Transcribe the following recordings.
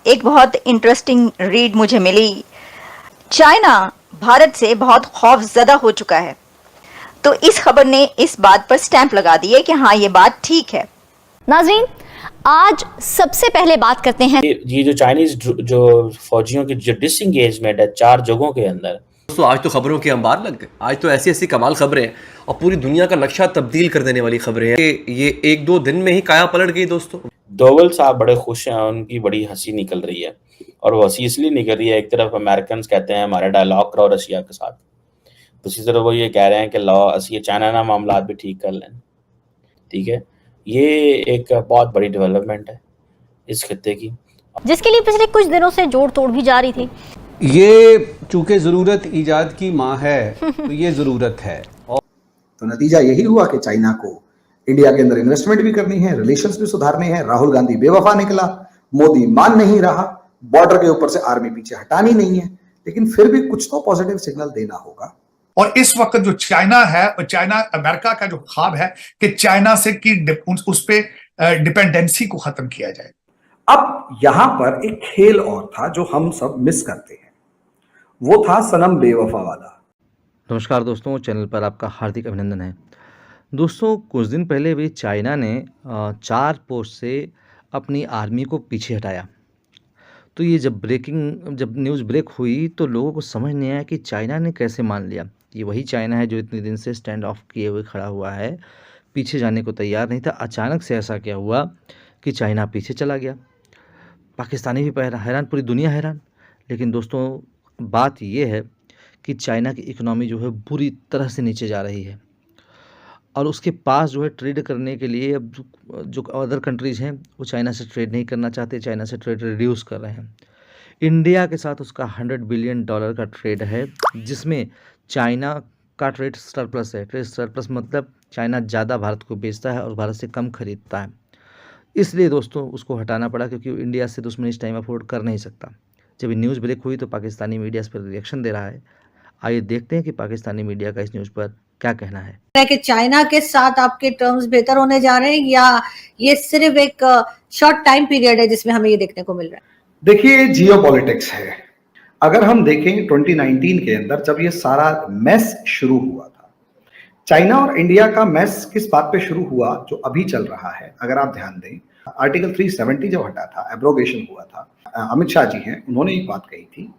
एक बहुत interesting read मुझे मिली। चाइना भारत से बहुत खौफजदा हो चुका है, तो इस खबर ने इस बात पर स्टैंप लगा दी है कि हाँ, ये बात ठीक है। नाज़रीन, आज सबसे पहले बात करते हैं ये जो चाइनीज जो फौजियों की जो डिसंगेजमेंट है 4 जगहों के अंदर। दोस्तों, आज तो खबरों के अंबार लग गए। आज तो ऐसी ऐसी कमाल खबरें हैं और पूरी दुनिया का नक्शा तब्दील कर देने वाली खबरें हैं कि ये एक दो दिन में ही काया पलट गई। दोस्तों, डोवल साहब बड़े खुश हैं, उनकी बड़ी हंसी निकल रही है, और वो हंसी इसलिए निकल रही है, एक तरफ अमेरिकन कहते हैं हमारा डायलॉग करो रशिया के साथ, दूसरी तरफ वो ये कह रहे हैं कि लाओ असली चाइना ना मामला भी ठीक कर लें। ठीक है, ये एक बहुत बड़ी डेवलपमेंट है इस खत्ते की, जिसके लिए पिछले कुछ दिनों से जोड़ तोड़ भी जारी थी। ये चूंकि ज़रूरत ईजाद की माँ है तो ये ज़रूरत है। तो नतीजा यही हुआ कि चाइना को इंडिया के अंदर इन्वेस्टमेंट भी करनी है, रिलेशंस भी सुधारने हैं। राहुल गांधी बेवफा निकला, मोदी मान नहीं रहा, बॉर्डर के ऊपर से आर्मी पीछे हटानी नहीं है, लेकिन फिर भी कुछ तो पॉजिटिव सिग्नल देना होगा। और इस वक्त जो चाइना है, और चाइना अमेरिका का जो ख्वाब है कि चाइना से की उस पे डिपेंडेंसी को खत्म किया जाए। अब यहां पर एक खेल और था जो हम सब मिस करते हैं, वो था सनम बेवफा वाला। नमस्कार दोस्तों, चैनल पर आपका हार्दिक अभिनंदन है। दोस्तों, कुछ दिन पहले भी चाइना ने 4 पोस्ट से अपनी आर्मी को पीछे हटाया। तो ये जब न्यूज़ ब्रेक हुई तो लोगों को समझ नहीं आया कि चाइना ने कैसे मान लिया। ये वही चाइना है जो इतने दिन से स्टैंड ऑफ किए हुए खड़ा हुआ है, पीछे जाने को तैयार नहीं था। अचानक से ऐसा क्या हुआ कि चाइना पीछे चला गया। पाकिस्तानी भी हैरान, पूरी दुनिया हैरान। लेकिन दोस्तों, बात ये है कि चाइना की इकोनॉमी जो है बुरी तरह से नीचे जा रही है, और उसके पास जो है ट्रेड करने के लिए अब जो अदर कंट्रीज़ हैं वो चाइना से ट्रेड नहीं करना चाहते, चाइना से ट्रेड रिड्यूस कर रहे हैं। इंडिया के साथ उसका $100 बिलियन का ट्रेड है, जिसमें चाइना का ट्रेड सरप्लस है। ट्रेड सरप्लस मतलब चाइना ज़्यादा भारत को बेचता है और भारत से कम खरीदता है। इसलिए दोस्तों उसको हटाना पड़ा, क्योंकि वो इंडिया से दुश्मनी इस टाइम अफोर्ड कर नहीं सकता। जब ये न्यूज़ ब्रेक हुई तो पाकिस्तानी मीडिया इस पर रिएक्शन दे रहा है। आइए देखते हैं कि पाकिस्तानी मीडिया का इस न्यूज़ पर क्या कहना है। कि चाइना के साथ आपके टर्म्स बेहतर होने जा रहे हैं, या ये सिर्फ एक शॉर्ट टाइम पीरियड है जिसमें हमें ये देखने को मिल रहा है? देखिए, जियोपॉलिटिक्स है। अगर हम देखें 2019 के अंदर जब ये सारा मेस शुरू हुआ था, चाइना और इंडिया का मेस किस बात पे शुरू हुआ जो अभी चल रहा है। अगर आप ध्यान दें, आर्टिकल 370 जब हटा था, एब्रोगेशन हुआ था, अमित शाह जी हैं, उन्होंने एक बात कही थी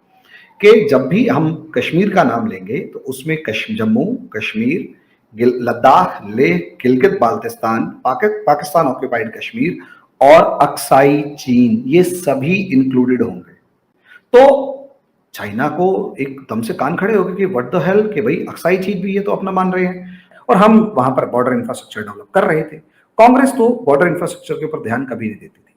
कि जब भी हम कश्मीर का नाम लेंगे तो उसमें जम्मू कश्मीर, लद्दाख, लेह, गिलगित बाल्टिस्तान, पाकिस्तान ऑक्यूपाइड कश्मीर और अक्साई चीन, ये सभी इंक्लूडेड होंगे। तो चाइना को एकदम से कान खड़े हो गए कि व्हाट द हेल, कि भाई अक्साई चीन भी ये तो अपना मान रहे हैं, और हम वहां पर बॉर्डर इंफ्रास्ट्रक्चर डेवलप कर रहे थे। कांग्रेस तो बॉर्डर इंफ्रास्ट्रक्चर के ऊपर ध्यान कभी नहीं देती थी,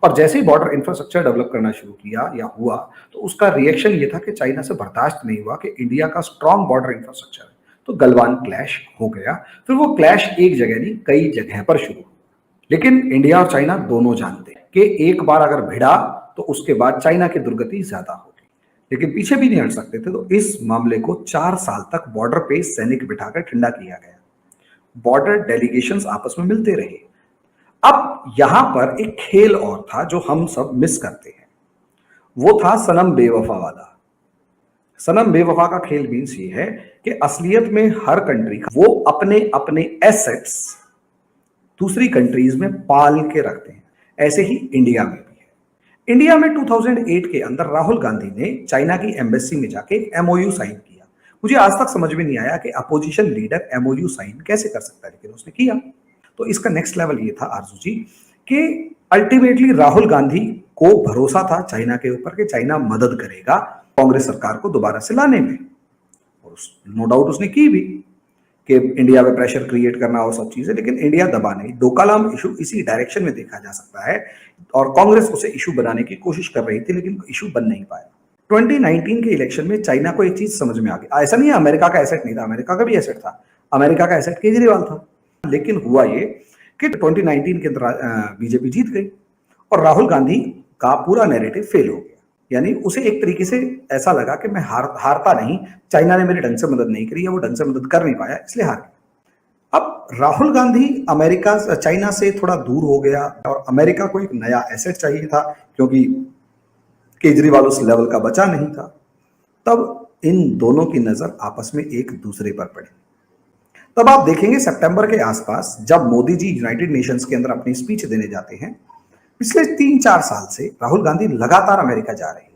और जैसे ही बॉर्डर इंफ्रास्ट्रक्चर डेवलप करना शुरू किया या हुआ तो उसका रिएक्शन ये था कि चाइना से बर्दाश्त नहीं हुआ कि इंडिया का स्ट्रॉन्ग बॉर्डर इंफ्रास्ट्रक्चर है, तो गलवान क्लैश हो गया। फिर वो क्लैश एक जगह नहीं, कई जगह पर शुरू हुआ। लेकिन इंडिया और चाइना दोनों जानते हैं कि एक बार अगर भिड़ा तो उसके बाद चाइना की दुर्गति ज्यादा होगी, लेकिन पीछे भी नहीं हट सकते थे। तो इस मामले को 4 साल तक बॉर्डर पे सैनिक बिठाकर ठंडा किया गया, बॉर्डर डेलीगेशंस आपस में मिलते रहे। अब यहां पर एक खेल और था जो हम सब मिस करते हैं, वो था सनम बेवफा वाला। सनम बेवफा का खेल मीन्स ये है कि असलियत में हर कंट्री वो अपने अपने एसेट्स दूसरी कंट्रीज में पाल के रखते हैं। ऐसे ही इंडिया में भी है। इंडिया में 2008 के अंदर राहुल गांधी ने चाइना की एम्बेसी में जाके एमओयू साइन किया। मुझे आज तक समझ में नहीं आया कि अपोजिशन लीडर एमओयू साइन कैसे कर सकता है, लेकिन उसने किया। तो इसका नेक्स्ट लेवल ये था आरजू जी कि अल्टीमेटली राहुल गांधी को भरोसा था चाइना के ऊपर कि चाइना मदद करेगा कांग्रेस सरकार को दोबारा से लाने में, और नो डाउट उसने की भी कि इंडिया पे प्रेशर क्रिएट करना और सब चीजें, लेकिन इंडिया दबा नहीं। डोकालाम इशू इसी डायरेक्शन में देखा जा सकता है, और कांग्रेस उसे इशू बनाने की कोशिश कर रही थी, लेकिन इशू बन नहीं पाया। 2019 के इलेक्शन में चाइना को एक चीज समझ में आ गई। ऐसा नहीं है अमेरिका का एसेट नहीं था, अमेरिका का भी एसेट था, अमेरिका का एसेट केजरीवाल था। लेकिन हुआ ये कि 2019 के अंदर बीजेपी जीत गई और राहुल गांधी का पूरा नैरेटिव फेल हो गया। यानी उसे एक तरीके से ऐसा लगा कि मैं हारता नहीं, चाइना ने मेरी ढंग से मदद नहीं करी, या वो ढंग से मदद कर नहीं पाया, इसलिए हार गया। अब राहुल गांधी चाइना से थोड़ा दूर हो गया, और अमेरिका को एक नया एसेट चाहिए था, क्योंकि केजरीवाल उस लेवल का बचा नहीं था। तब इन दोनों की नजर आपस में एक दूसरे पर पड़ी। तब आप देखेंगे सितंबर के आसपास जब मोदी जी यूनाइटेड नेशंस के अंदर अपनी स्पीच देने जाते हैं, पिछले 3-4 साल से राहुल गांधी लगातार अमेरिका जा रही है।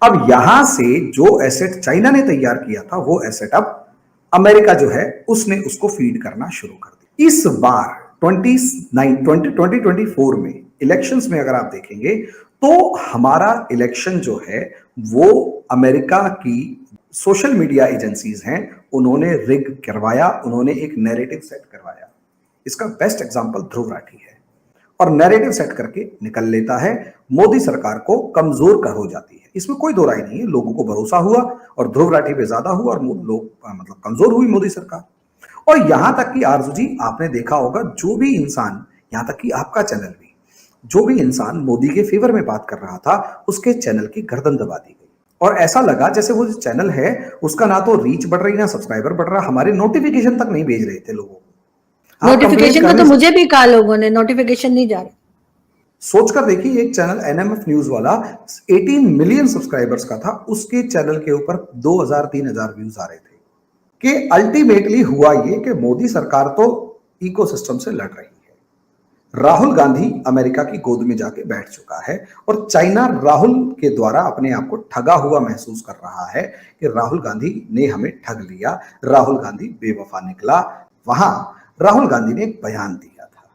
अब यहां से जो एसेट चाइना ने तैयार किया था वो एसेट अब अमेरिका जो है उसने उसको फीड करना शुरू कर दिया। इस बार 2024 में इलेक्शंस में अगर आप देखेंगे तो हमारा इलेक्शन जो है वो अमेरिका की सोशल मीडिया एजेंसीज हैं उन्होंने रिग करवाया, उन्होंने एक नैरेटिव सेट करवाया। इसका बेस्ट एग्जांपल ध्रुव राठी है, और नैरेटिव सेट करके निकल लेता है, मोदी सरकार को कमजोर कर हो जाती है। इसमें कोई दो राय नहीं है, लोगों को भरोसा हुआ और ध्रुव राठी पे ज्यादा हुआ और लोग मतलब कमजोर हुई मोदी सरकार। और यहां तक कि आरजू जी आपने देखा होगा, जो भी इंसान, यहां तक कि आपका चैनल भी, जो भी इंसान मोदी के फेवर में बात कर रहा था उसके चैनल की गर्दन दबा दी गई। और ऐसा लगा जैसे वो जो चैनल है उसका ना तो रीच बढ़ रही ना सब्सक्राइबर बढ़ रहा, हमारे नोटिफिकेशन तक नहीं भेज रहे थे लोगों को। नोटिफिकेशन का तो मुझे भी कहा लोगों ने, नोटिफिकेशन नहीं जा रहा। सोचकर देखिए, एक चैनल एनएमएफ न्यूज वाला 18 मिलियन सब्सक्राइबर्स का था, उसके चैनल के ऊपर 2000-3000 व्यूज आ रहे थे। कि अल्टीमेटली हुआ ये कि मोदी सरकार तो इकोसिस्टम से लड़ रही है, राहुल गांधी अमेरिका की गोद में जाके बैठ चुका है और चाइना राहुल के द्वारा अपने आप को ठगा हुआ महसूस कर रहा है कि राहुल गांधी ने हमें ठग लिया, राहुल गांधी बेवफा निकला। वहां राहुल गांधी ने एक बयान दिया था,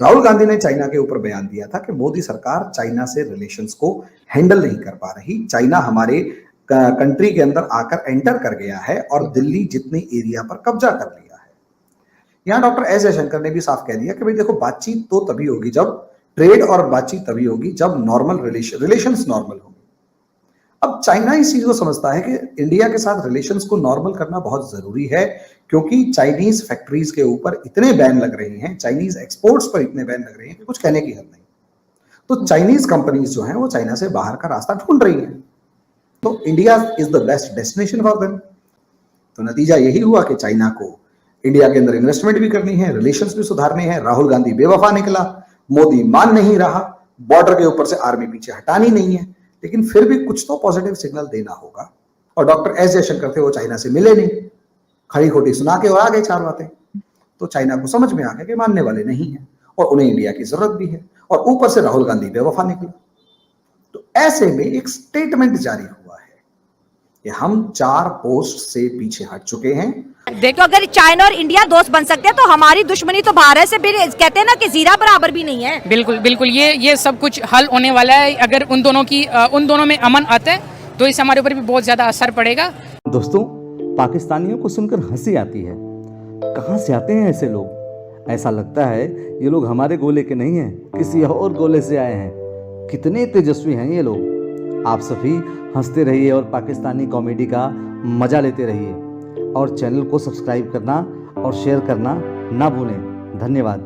राहुल गांधी ने चाइना के ऊपर बयान दिया था कि मोदी सरकार चाइना से रिलेशंस को हैंडल नहीं कर पा रही, चाइना हमारे कंट्री के अंदर आकर एंटर कर गया है और दिल्ली जितनी एरिया पर कब्जा कर लिया है। यहां डॉक्टर एस जयशंकर ने भी साफ कह दिया कि भाई देखो, बातचीत तो तभी होगी जब ट्रेड, और बातचीत तभी होगी जब नॉर्मल रिलेशंस नॉर्मल होंगे। अब चाइना इस चीज को समझता है कि इंडिया के साथ रिलेशंस को नॉर्मल करना बहुत जरूरी है, क्योंकि चाइनीज फैक्ट्रीज के ऊपर इतने बैन लग रहे हैं, चाइनीज एक्सपोर्ट्स पर इतने बैन लग रहे हैं कि कुछ कहने की हद नहीं। तो चाइनीज कंपनीज जो हैं वो चाइना से बाहर का रास्ता ढूंढ रही हैं, तो India is the best destination for them. तो नतीजा यही हुआ कि चाइना को इंडिया के अंदर इन्वेस्टमेंट भी करनी है, रिलेशंस भी सुधारने हैं। राहुल गांधी बेवफा निकला, मोदी मान नहीं रहा, बॉर्डर के ऊपर से आर्मी पीछे हटानी नहीं है, लेकिन फिर भी कुछ तो पॉजिटिव सिग्नल देना होगा। और डॉक्टर एस जयशंकर थे, वो चाइना से मिले नहीं, खड़ी खोटी सुना के और आ गए 4 बातें। तो चाइना को समझ में आ गया कि मानने वाले नहीं है और उन्हें इंडिया की जरूरत भी है, और ऊपर से राहुल गांधी बेवफा निकला। तो ऐसे में एक स्टेटमेंट जारी हुआ है कि हम 4 पोस्ट से पीछे हट चुके हैं। देखो, अगर चाइना और इंडिया दोस्त बन सकते हैं तो हमारी दुश्मनी तो भारत से भी, कहते हैं ना कि जीरा बराबर भी नहीं है। बिल्कुल बिल्कुल, ये सब कुछ हल होने वाला है। अगर उन दोनों में अमन आता है तो इससे हमारे ऊपर भी बहुत ज्यादा असर पड़ेगा। दोस्तों, पाकिस्तानियों को सुनकर हंसी आती है। कहाँ से आते हैं ऐसे लोग? ऐसा लगता है ये लोग हमारे गोले के नहीं हैं, किसी और गोले से आए हैं। कितने तेजस्वी हैं ये लोग। आप सभी हंसते रहिए और पाकिस्तानी कॉमेडी का मजा लेते रहिए, और चैनल को सब्सक्राइब करना और शेयर करना ना भूलें। धन्यवाद।